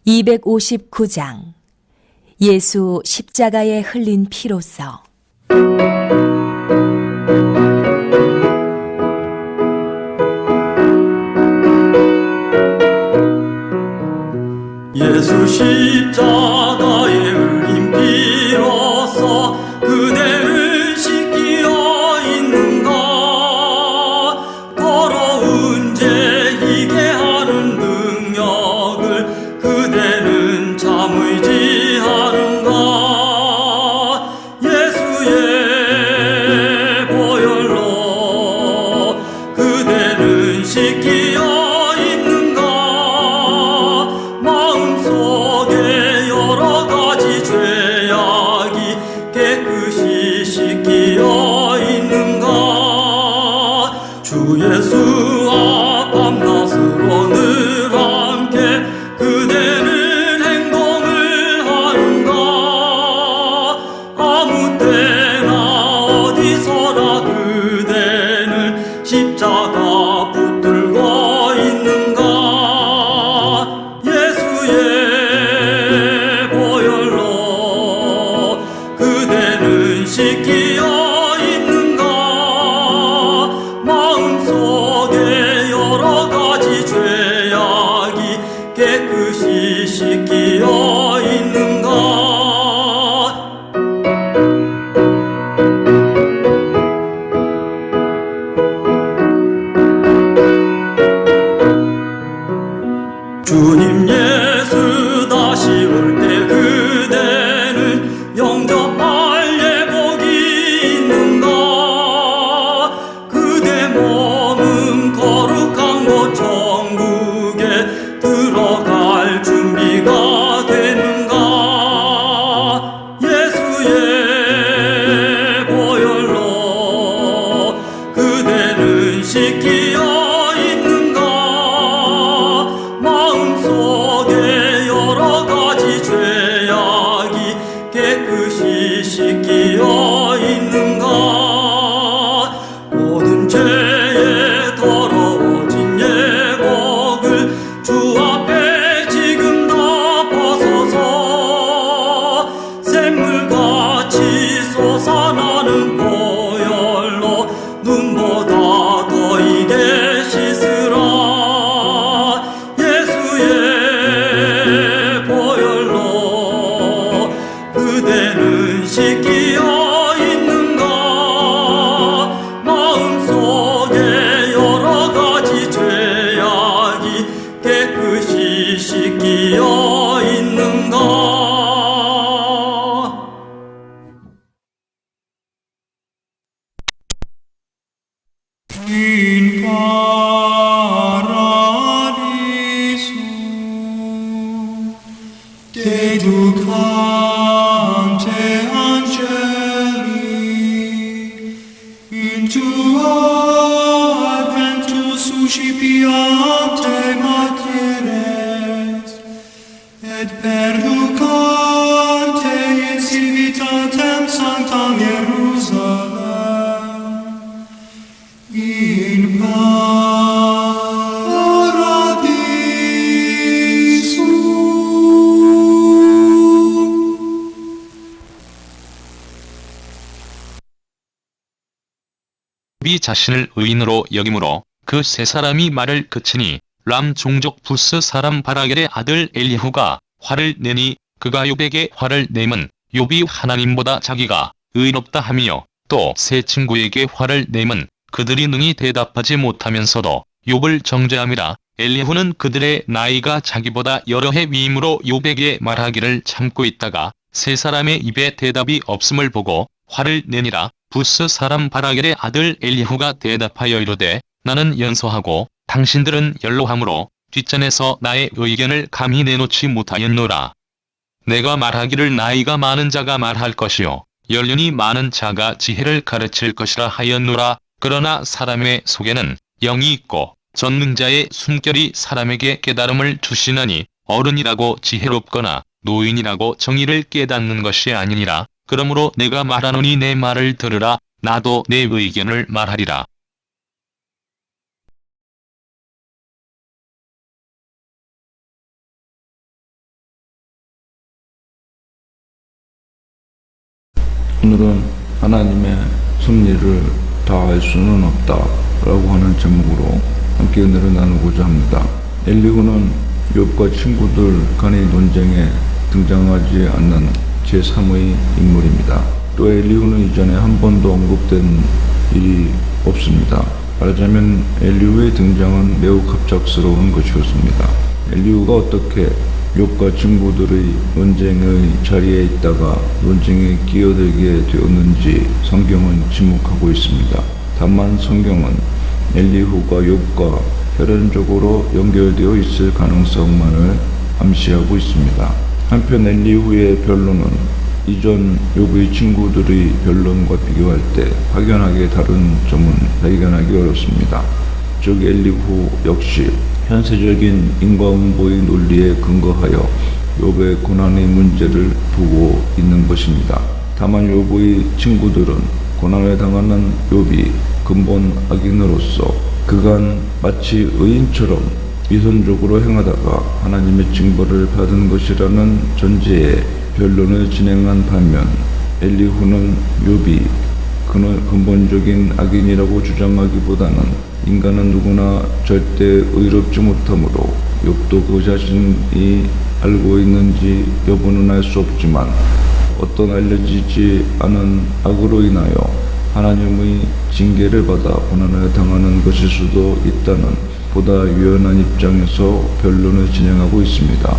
259장 예수 십자가에 흘린 피로서. 예수 십자가에 흘린 피로서 그대를 씻기어 있는가. 더러운 죄 이게 하는 능력을 그대는 참 의지하는가. 예수의 보혈로 그대는 씻기어 깨끗이 씻기어 있는가. 주 예수와 밤낮으로 늘 함께 그대는 행동을 하는가. 아무 때나 어디서나 그대는 십자가 붙들고 있는가. 예수의 보혈로 그대는 씻기어 있는가. 마음속에 여러 가지 죄악이 깨끗이 씻기어 있는가. 주님 예수 다시 올 때 그대는 영접할 예복이 있는가. 그대 몸은 거룩한 곳 천국에 들어갈 준비가 됐는가. 예수의 보혈로 그대는 씻기어 있는가. 마음속에 여러 가지 죄악이 깨끗이 씻기어 있는가. 모든 죄에 더러워진 예복을 주 앞에 지금 다 벗어서 샘물같이 솟아나는 보혈로 눈보다 더 이게 씻으라. 그대는 씻기어 있는가. 마음속에 여러 가지 죄악이 깨끗이 씻기어 있는가. In paradiso dedicante angeli in tuo adventus suscipiante materes et perducante in civitatem sanctam Hierusalem in paradiso. 이 자신을 의인으로 여김으로 그 세 사람이 말을 그치니 람 종족 부스 사람 바라겔의 아들 엘리후가 화를 내니 그가 욥에게 화를 내면 욥이 하나님보다 자기가 의롭다 하며 또 세 친구에게 화를 내면 그들이 능히 대답하지 못하면서도 욥을 정죄함이라. 엘리후는 그들의 나이가 자기보다 여러 해 위임으로 욥에게 말하기를 참고 있다가 세 사람의 입에 대답이 없음을 보고 화를 내니라. 부스 사람 바라겔의 아들 엘리후가 대답하여 이르되 나는 연소하고 당신들은 연로함으로 뒷전에서 나의 의견을 감히 내놓지 못하였노라. 내가 말하기를 나이가 많은 자가 말할 것이요 연륜이 많은 자가 지혜를 가르칠 것이라 하였노라. 그러나 사람의 속에는 영이 있고 전능자의 숨결이 사람에게 깨달음을 주시나니 어른이라고 지혜롭거나 노인이라고 정의를 깨닫는 것이 아니니라. 그러므로 내가 말하노니 내 말을 들으라. 나도 내 의견을 말하리라. 오늘은 하나님의 섭리를 다 알 수는 없다 라고 하는 제목으로 함께 은혜를 나누고자 합니다. 엘리후는 욥과 친구들 간의 논쟁에 등장하지 않는 제3의 인물입니다. 또 엘리후는 이전에 한 번도 언급된 일이 없습니다. 말하자면 엘리후의 등장은 매우 갑작스러운 것이었습니다. 엘리후가 어떻게 욥과 친구들의 논쟁의 자리에 있다가 논쟁에 끼어들게 되었는지 성경은 지목하고 있습니다. 다만 성경은 엘리후가 욥과 혈연적으로 연결되어 있을 가능성만을 암시하고 있습니다. 한편 엘리후의 변론은 이전 욥의 친구들의 변론과 비교할 때 확연하게 다른 점은 발견하기 어렵습니다. 즉 엘리후 역시 현세적인 인과응보의 논리에 근거하여 욥의 고난의 문제를 두고 있는 것입니다. 다만 욥의 친구들은 고난을 당하는 욥이 근본 악인으로서 그간 마치 의인처럼 위선적으로 행하다가 하나님의 징벌을 받은 것이라는 전제에 변론을 진행한 반면 엘리후는 욥이 근본적인 악인이라고 주장하기보다는 인간은 누구나 절대 의롭지 못하므로 욥도 그 자신이 알고 있는지 여부는 알 수 없지만 어떤 알려지지 않은 악으로 인하여 하나님의 징계를 받아 고난을 당하는 것일 수도 있다는 보다 유연한 입장에서 변론을 진행하고 있습니다.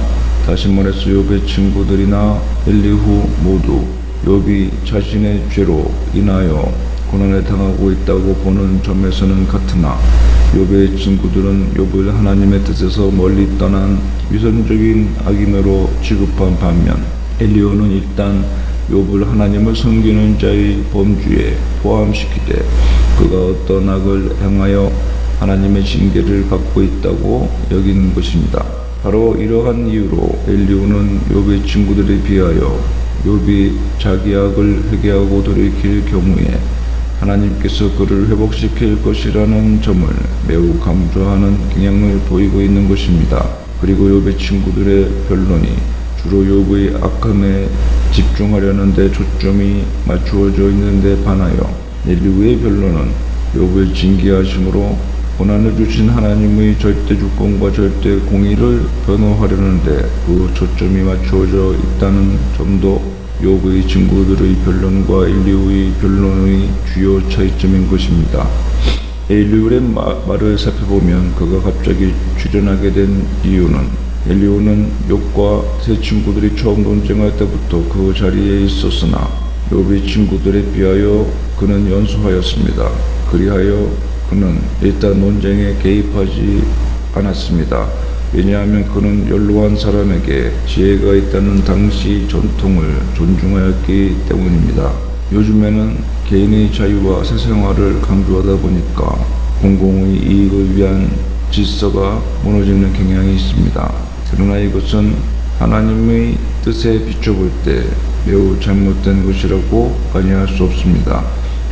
다시 말해서 욥의 친구들이나 엘리후 모두 욥이 자신의 죄로 인하여 고난을 당하고 있다고 보는 점에서는 같으나 욥의 친구들은 욥을 하나님의 뜻에서 멀리 떠난 위선적인 악인으로 취급한 반면 엘리후는 일단 욥을 하나님을 섬기는 자의 범주에 포함시키되 그가 어떤 악을 행하여 하나님의 징계를 받고 있다고 여기는 것입니다. 바로 이러한 이유로 엘리후는 욥의 친구들에 비하여 욥이 자기 악을 회개하고 돌이킬 경우에 하나님께서 그를 회복시킬 것이라는 점을 매우 강조하는 경향을 보이고 있는 것입니다. 그리고 욥의 친구들의 변론이 주로 욥의 악함에 집중하려는 데 초점이 맞추어져 있는 데 반하여 엘리후의 변론은 욥을 징계하심으로 고난을 주신 하나님의 절대 주권과 절대 공의를 변호하려는 데 그 초점이 맞추어져 있다는 점도 욥의 친구들의 변론과 엘리후의 변론의 주요 차이점인 것입니다. 엘리후의 말을 살펴보면 그가 갑자기 출연하게 된 이유는 엘리후는 욥과 세 친구들이 처음 논쟁할 때부터 그 자리에 있었으나 욥의 친구들에 비하여 그는 연소하였습니다. 그리하여 그는 일단 논쟁에 개입하지 않았습니다. 왜냐하면 그는 연로한 사람에게 지혜가 있다는 당시 전통을 존중하였기 때문입니다. 요즘에는 개인의 자유와 사생활을 강조하다 보니까 공공의 이익을 위한 질서가 무너지는 경향이 있습니다. 그러나 이것은 하나님의 뜻에 비춰볼 때 매우 잘못된 것이라고 관여할 수 없습니다.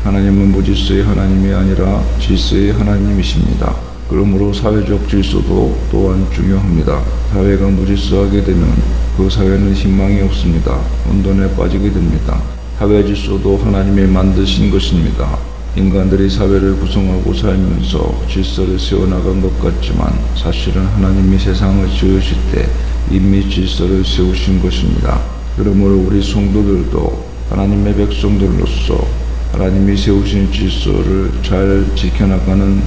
하나님은 무질서의 하나님이 아니라 질서의 하나님이십니다. 그러므로 사회적 질서도 또한 중요합니다. 사회가 무질서하게 되면 그 사회는 희망이 없습니다. 혼돈에 빠지게 됩니다. 사회 질서도 하나님이 만드신 것입니다. 인간들이 사회를 구성하고 살면서 질서를 세워나간 것 같지만 사실은 하나님이 세상을 지으실 때 이미 질서를 세우신 것입니다. 그러므로 우리 성도들도 하나님의 백성들로서 하나님이 세우신 질서를 잘 지켜나가는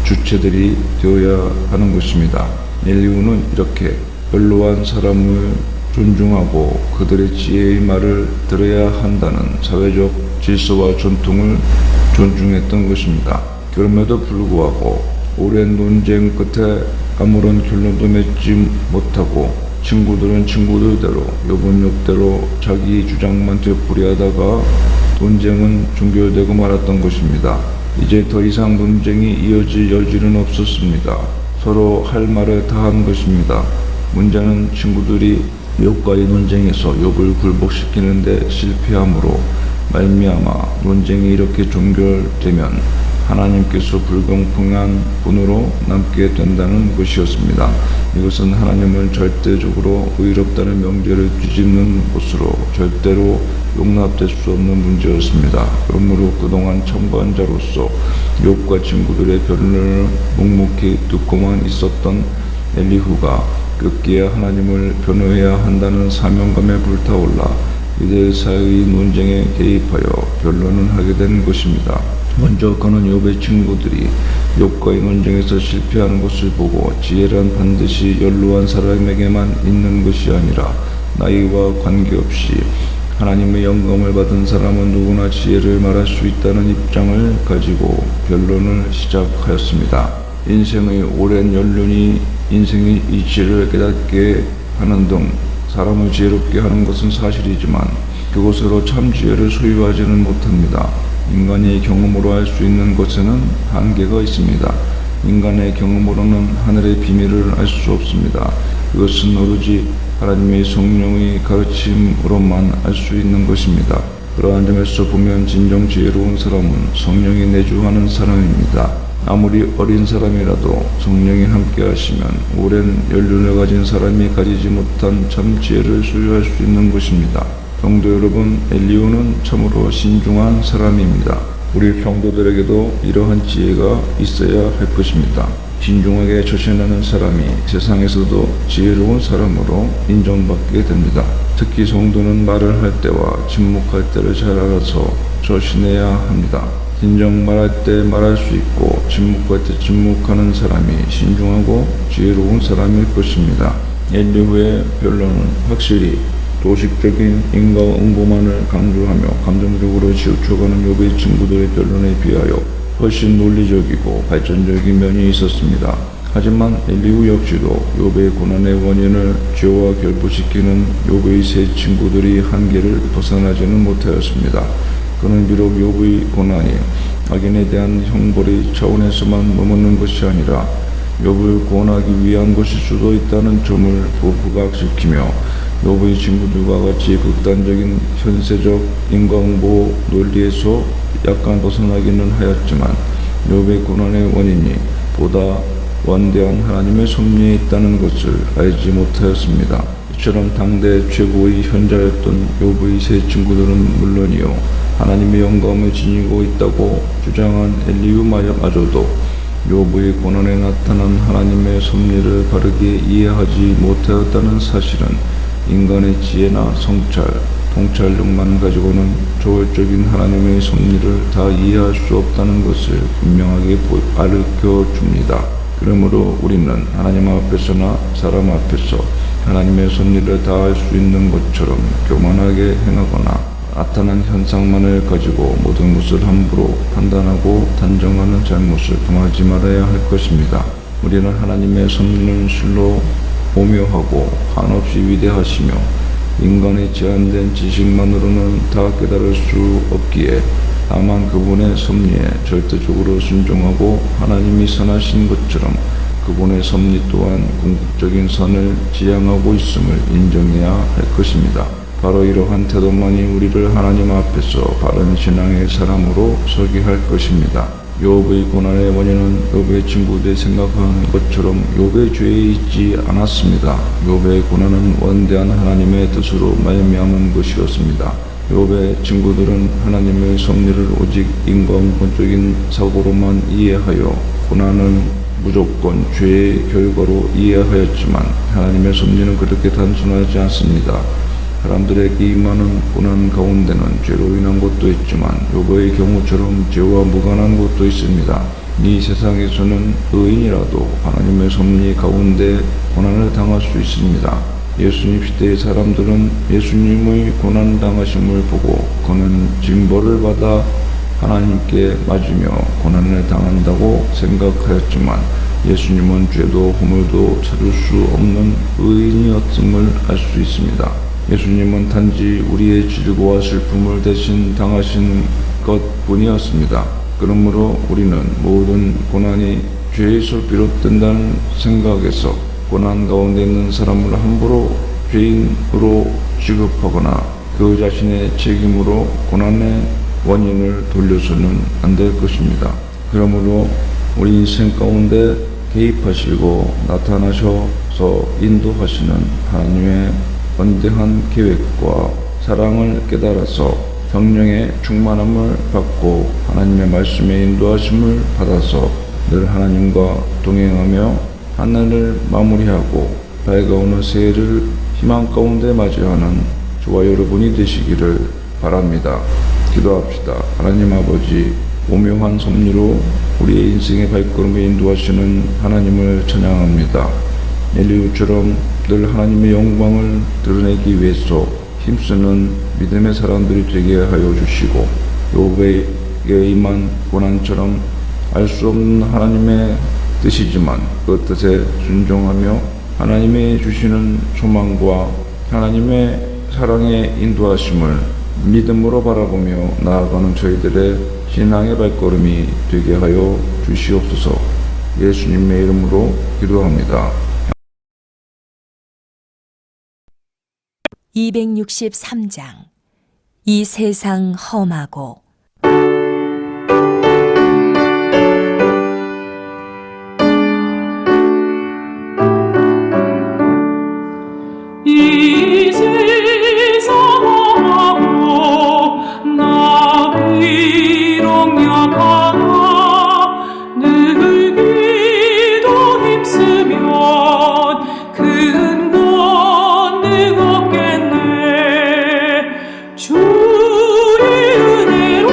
주체들이 되어야 하는 것입니다. 엘리후는 이렇게 연로한 사람을 존중하고 그들의 지혜의 말을 들어야 한다는 사회적 질서와 전통을 존중했던 것입니다. 그럼에도 불구하고 오랜 논쟁 끝에 아무런 결론도 맺지 못하고 친구들은 친구들대로 욥은 욥대로 자기 주장만 되풀이하다가 논쟁은 종결되고 말았던 것입니다. 이제 더 이상 논쟁이 이어질 여지는 없었습니다. 서로 할 말을 다 한 것입니다. 문제는 친구들이 욥과의 논쟁에서 욥을 굴복시키는 데 실패함으로 말미암아 논쟁이 이렇게 종결되면 하나님께서 불공평한 분으로 남게 된다는 것이었습니다. 이것은 하나님을 절대적으로 의롭다는 명제를 뒤집는 것으로 절대로 용납될 수 없는 문제였습니다. 그러므로 그동안 참관자로서 욥과 친구들의 변론을 묵묵히 듣고만 있었던 엘리후가 급기야 하나님을 변호해야 한다는 사명감에 불타올라 이들 사이의 논쟁에 개입하여 변론을 하게 된 것입니다. 먼저 그는 욥의 친구들이 욥과의 논쟁에서 실패하는 것을 보고 지혜란 반드시 연로한 사람에게만 있는 것이 아니라 나이와 관계없이 하나님의 영감을 받은 사람은 누구나 지혜를 말할 수 있다는 입장을 가지고 변론을 시작하였습니다. 인생의 오랜 연륜이 인생의 이치를 깨닫게 하는 등 사람을 지혜롭게 하는 것은 사실이지만 그것으로 참 지혜를 소유하지는 못합니다. 인간이 경험으로 할 수 있는 것에는 한계가 있습니다. 인간의 경험으로는 하늘의 비밀을 알 수 없습니다. 그것은 오로지 하나님의 성령의 가르침으로만 알 수 있는 것입니다. 그러한 점에서 보면 진정 지혜로운 사람은 성령이 내주하는 사람입니다. 아무리 어린 사람이라도 성령이 함께 하시면 오랜 연륜을 가진 사람이 가지지 못한 참 지혜를 소유할 수 있는 것입니다. 성도 여러분, 엘리후는 참으로 신중한 사람입니다. 우리 성도들에게도 이러한 지혜가 있어야 할 것입니다. 신중하게 처신하는 사람이 세상에서도 지혜로운 사람으로 인정받게 됩니다. 특히 성도는 말을 할 때와 침묵할 때를 잘 알아서 처신해야 합니다. 진정 말할 때 말할 수 있고 침묵할 때 침묵하는 사람이 신중하고 지혜로운 사람일 것입니다. 엘리후의 변론은 확실히 도식적인 인과응보만을 강조하며 감정적으로 치우쳐가는 욥의 친구들의 변론에 비하여 훨씬 논리적이고 발전적인 면이 있었습니다. 하지만 엘리후 역시도 욥의 고난의 원인을 죄와 결부시키는 욥의 세 친구들이 한계를 벗어나지는 못하였습니다. 그는 비록 욥의 고난이 악인에 대한 형벌의 차원에서만 머무는 것이 아니라 욥을 구원하기 위한 것일 수도 있다는 점을 부각시키며 욥의 친구들과 같이 극단적인 현세적 인과응보 논리에서 약간 벗어나기는 하였지만 욥의 고난의 원인이 보다 원대한 하나님의 섭리에 있다는 것을 알지 못하였습니다. 이처럼 당대 최고의 현자였던 욥의 세 친구들은 물론이요 하나님의 영감을 지니고 있다고 주장한 엘리후마저도 욥의 고난에 나타난 하나님의 섭리를 바르게 이해하지 못하였다는 사실은 인간의 지혜나 성찰, 통찰력만 가지고는 초월적인 하나님의 섭리를 다 이해할 수 없다는 것을 분명하게 가르쳐 줍니다. 그러므로 우리는 하나님 앞에서나 사람 앞에서 하나님의 섭리를 다 할 수 있는 것처럼 교만하게 행하거나 나타난 현상만을 가지고 모든 것을 함부로 판단하고 단정하는 잘못을 범하지 말아야 할 것입니다. 우리는 하나님의 섭리는 실로 오묘하고 한없이 위대하시며 인간의 제한된 지식만으로는 다 깨달을 수 없기에 다만 그분의 섭리에 절대적으로 순종하고 하나님이 선하신 것처럼 그분의 섭리 또한 궁극적인 선을 지향하고 있음을 인정해야 할 것입니다. 바로 이러한 태도만이 우리를 하나님 앞에서 바른 신앙의 사람으로 서게 할 것입니다. 욥의 고난의 원인은 욥의 친구들이 생각하는 것처럼 욥의 죄에 있지 않았습니다. 욥의 고난은 원대한 하나님의 뜻으로 말미암은 것이었습니다. 욥의 친구들은 하나님의 섭리를 오직 인과응보적인 사고로만 이해하여 고난은 무조건 죄의 결과로 이해하였지만 하나님의 섭리는 그렇게 단순하지 않습니다. 사람들에게 임하는 고난 가운데는 죄로 인한 것도 있지만 욥의 경우처럼 죄와 무관한 것도 있습니다. 이 세상에서는 의인이라도 하나님의 섭리 가운데 고난을 당할 수 있습니다. 예수님 시대의 사람들은 예수님의 고난 당하심을 보고 그는 징벌을 받아 하나님께 맞으며 고난을 당한다고 생각하였지만 예수님은 죄도 허물도 찾을 수 없는 의인이었음을 알 수 있습니다. 예수님은 단지 우리의 질고와 슬픔을 대신 당하신 것뿐이었습니다. 그러므로 우리는 모든 고난이 죄에서 비롯된다는 생각에서 고난 가운데 있는 사람을 함부로 죄인으로 취급하거나 그 자신의 책임으로 고난의 원인을 돌려서는 안 될 것입니다. 그러므로 우리 인생 가운데 개입하시고 나타나셔서 인도하시는 하나님의 원대한 계획과 사랑을 깨달아서 성령의 충만함을 받고 하나님의 말씀에 인도하심을 받아서 늘 하나님과 동행하며 하늘을 마무리하고 밝아오는 새해를 희망 가운데 맞이하는 저와 여러분이 되시기를 바랍니다. 기도합시다. 하나님 아버지, 오묘한 섭리로 우리의 인생의 발걸음을 인도하시는 하나님을 찬양합니다. 엘리후처럼 늘 하나님의 영광을 드러내기 위해서 힘쓰는 믿음의 사람들이 되게 하여 주시고, 욥에게 임한 고난처럼 알 수 없는 하나님의 뜻이지만 그 뜻에 순종하며 하나님의 주시는 소망과 하나님의 사랑의 인도하심을 믿음으로 바라보며 나아가는 저희들의 신앙의 발걸음이 되게 하여 주시옵소서. 예수님의 이름으로 기도합니다. 263장. 이 세상 험하고. 이 세상 험하고 나 비록 약하나 늘 기도 힘쓰면 큰 권능 얻겠네. 주의 은혜로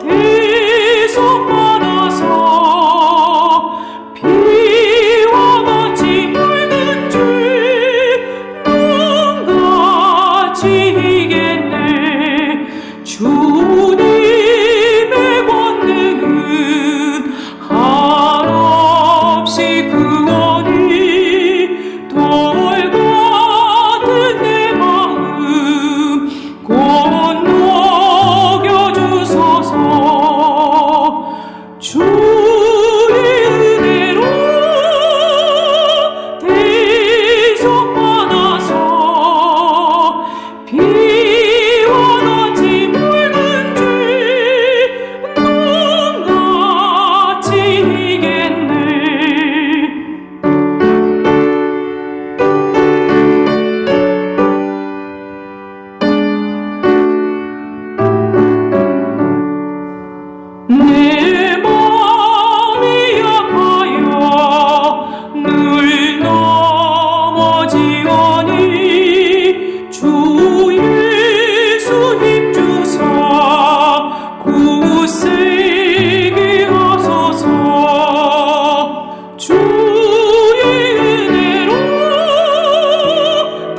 대속 많아서 비와 같이 맑은 줄 눈같이 이겠네. 주님의 권능은 한없이 구원이 돌 같은 내 마음 곧 녹여주소서. 주의 은혜로 대속 많아서 비와 같이 맑은 줄 눈같이 이겠네. 내 마음이 아파요 늘 넘어지오니 주 예수 힘주사 굳세게 하소서. 주의 은혜로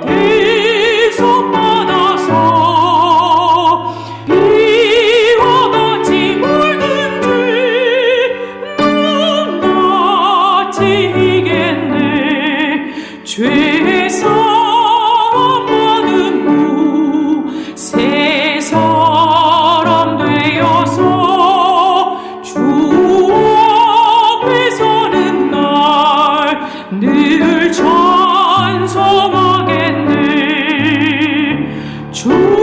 대속 받아서 비와 같이 맑은 줄 눈같이 이겠네. 죄 사함 받은 후 새 사람 되어서 주 앞에 서는 날 늘 찬송하겠네. 주